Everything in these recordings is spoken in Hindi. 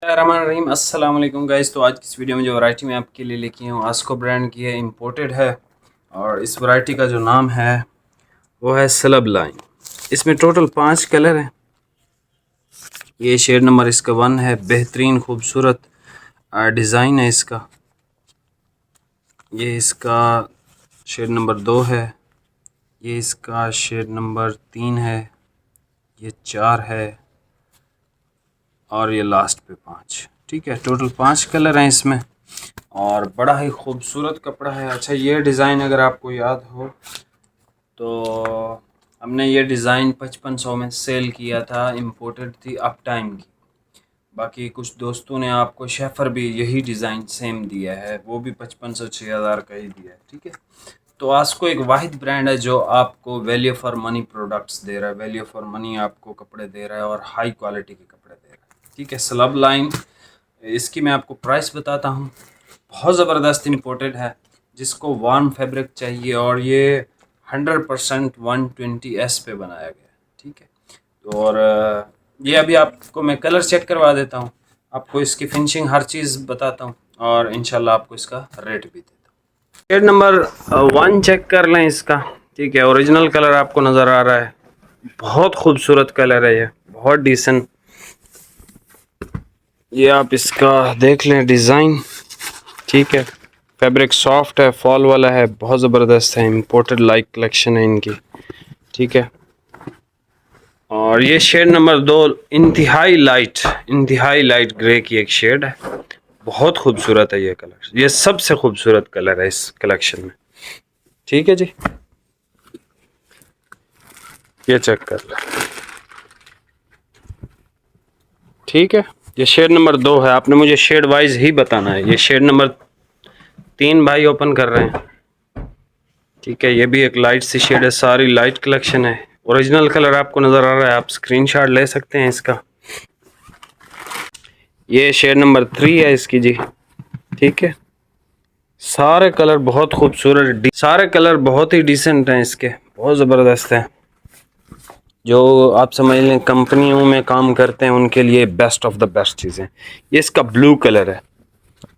रहीम अस्सलाम वालेकुम गाइस। तो आज की इस वीडियो में जो वैरायटी मैं आपके लिए लेके हूँ आस्को ब्रांड की है, इंपोर्टेड है। और इस वैरायटी का जो नाम है वो है स्लब लाइन। इसमें टोटल 5 कलर हैं। ये शेड नंबर इसका 1 है। बेहतरीन खूबसूरत डिज़ाइन है इसका। ये इसका शेड नंबर 2 है। ये इसका शेड नंबर 3 है। ये 4 है और ये लास्ट पे 5। ठीक है, टोटल 5 कलर हैं इसमें और बड़ा ही खूबसूरत कपड़ा है। अच्छा, ये डिज़ाइन अगर आपको याद हो तो हमने ये डिज़ाइन 5500 में सेल किया था। इम्पोर्टेड थी अप टाइम की। बाकी कुछ दोस्तों ने आपको शेफर भी यही डिज़ाइन सेम दिया है, वो भी 5500 6000 का ही दिया है। ठीक है, तो आस्को एक वाहिद ब्रांड है जो आपको वैल्यू फॉर मनी प्रोडक्ट्स दे रहा है। वैल्यू फॉर मनी आपको कपड़े दे रहा है और हाई क्वालिटी के कपड़े दे रहा है। ठीक है, स्लब लाइन इसकी मैं आपको प्राइस बताता हूँ। बहुत ज़बरदस्त इम्पोर्टेड है। जिसको वार्म फैब्रिक चाहिए और ये 100% 120S पे बनाया गया है। ठीक है, तो और ये अभी आपको मैं कलर चेक करवा देता हूँ, आपको इसकी फिनिशिंग हर चीज़ बताता हूँ और इंशाल्लाह आपको इसका रेट भी देता हूँ। शेड नंबर 1 चेक कर लें इसका। ठीक है, ओरिजिनल कलर आपको नज़र आ रहा है। बहुत खूबसूरत कलर है ये, बहुत डिसेंट। ये आप इसका देख लें डिज़ाइन। ठीक है, फैब्रिक सॉफ्ट है, फॉल वाला है, बहुत ज़बरदस्त है। इम्पोर्टेड लाइक कलेक्शन है इनकी। ठीक है, और ये शेड नंबर 2 इंतहाई लाइट ग्रे की एक शेड है। बहुत खूबसूरत है ये कलर। ये सबसे खूबसूरत कलर है इस कलेक्शन में। ठीक है जी, ये चेक कर लें। ठीक है, ये शेड नंबर 2 है। आपने मुझे शेड वाइज ही बताना है। ये शेड नंबर 3 भाई ओपन कर रहे हैं। ठीक है, ये भी एक लाइट सी शेड है। सारी लाइट कलेक्शन है। ओरिजिनल कलर आपको नज़र आ रहा है, आप स्क्रीनशॉट ले सकते हैं इसका। ये शेड नंबर 3 है इसकी जी। ठीक है, सारे कलर बहुत खूबसूरत, सारे कलर बहुत ही डिसेंट हैं इसके, बहुत ज़बरदस्त हैं। जो आप समझ लें कंपनियों में काम करते हैं उनके लिए बेस्ट ऑफ द बेस्ट चीज़ें। ये इसका ब्लू कलर है।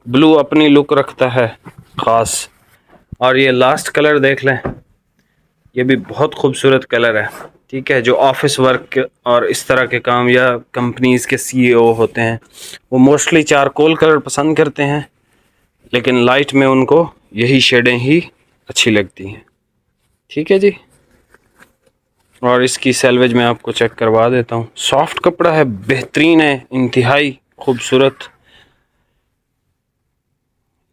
ब्लू अपनी लुक रखता है ख़ास। और ये लास्ट कलर देख लें, ये भी बहुत खूबसूरत कलर है। ठीक है, जो ऑफिस वर्क और इस तरह के काम या कंपनीज़ के CEO होते हैं वो मोस्टली चारकोल कलर पसंद करते हैं, लेकिन लाइट में उनको यही शेडें ही अच्छी लगती हैं। ठीक है जी, और इसकी सेल्वेज मैं आपको चेक करवा देता हूँ। सॉफ्ट कपड़ा है, बेहतरीन है, इंतहाई खूबसूरत।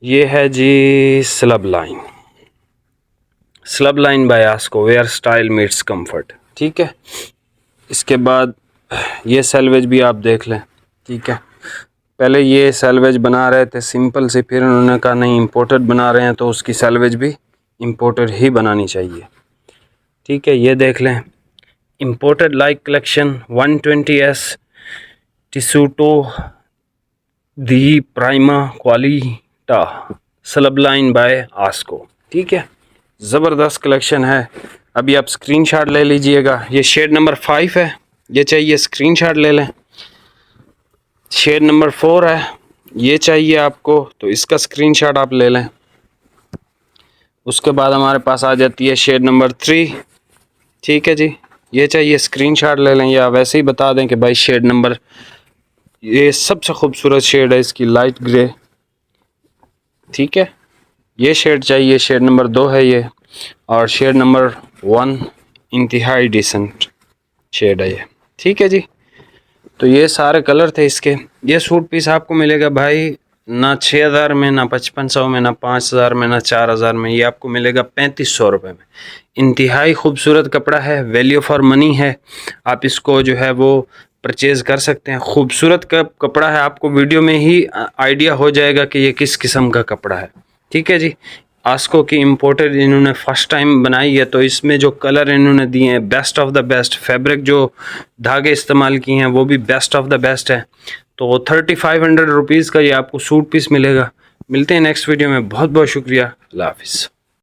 ये है जी slub line by Asco, where style meets comfort. ठीक है, इसके बाद ये सेल्वेज भी आप देख लें। ठीक है, पहले ये सेल्वेज बना रहे थे सिंपल से, फिर उन्होंने कहा नहीं इम्पोर्टेड बना रहे हैं तो उसकी सेल्वेज भी इम्पोर्टेड ही बनानी चाहिए। ठीक है, ये देख लें इम्पोर्टेड लाइक कलेक्शन 120S टिसूटो दी प्राइमा क्वालिटा स्लब लाइन बाय आस्को। ठीक है, ज़बरदस्त कलेक्शन है। अभी आप स्क्रीनशॉट ले लीजिएगा। ये शेड नंबर 5 है, ये चाहिए स्क्रीनशॉट ले लें। शेड नंबर 4 है, ये चाहिए आपको तो इसका स्क्रीनशॉट आप ले लें। उसके बाद हमारे पास आ जाती है शेड नंबर 3। ठीक है जी, ये चाहिए स्क्रीनशॉट ले लें, या वैसे ही बता दें कि भाई शेड नंबर, ये सबसे खूबसूरत शेड है इसकी, लाइट ग्रे। ठीक है, ये शेड चाहिए, शेड नंबर 2 है ये। और शेड नंबर 1 इंतहाई डिसेंट शेड है ये। ठीक है जी, तो ये सारे कलर थे इसके। ये सूट पीस आपको मिलेगा भाई ना 6000 में, ना 5500 में, ना 5000 में, ना 4000 में। ये आपको मिलेगा 3500 रुपये में। इंतहाई खूबसूरत कपड़ा है, वैल्यू फॉर मनी है। आप इसको जो है वो परचेज़ कर सकते हैं। खूबसूरत कपड़ा है, आपको वीडियो में ही आइडिया हो जाएगा कि ये किस किस्म का कपड़ा है। ठीक है जी, आस्को की इम्पोर्टेड इन्होंने फर्स्ट टाइम बनाई है, तो इसमें जो कलर इन्होंने दिए हैं best of the best. Fabric जो धागे इस्तेमाल किए हैं वो भी बेस्ट ऑफ द बेस्ट है। तो 3500 रुपीज़ का ये आपको सूट पीस मिलेगा। मिलते हैं नेक्स्ट वीडियो में। बहुत बहुत शुक्रिया। अल्लाह हाफिज़।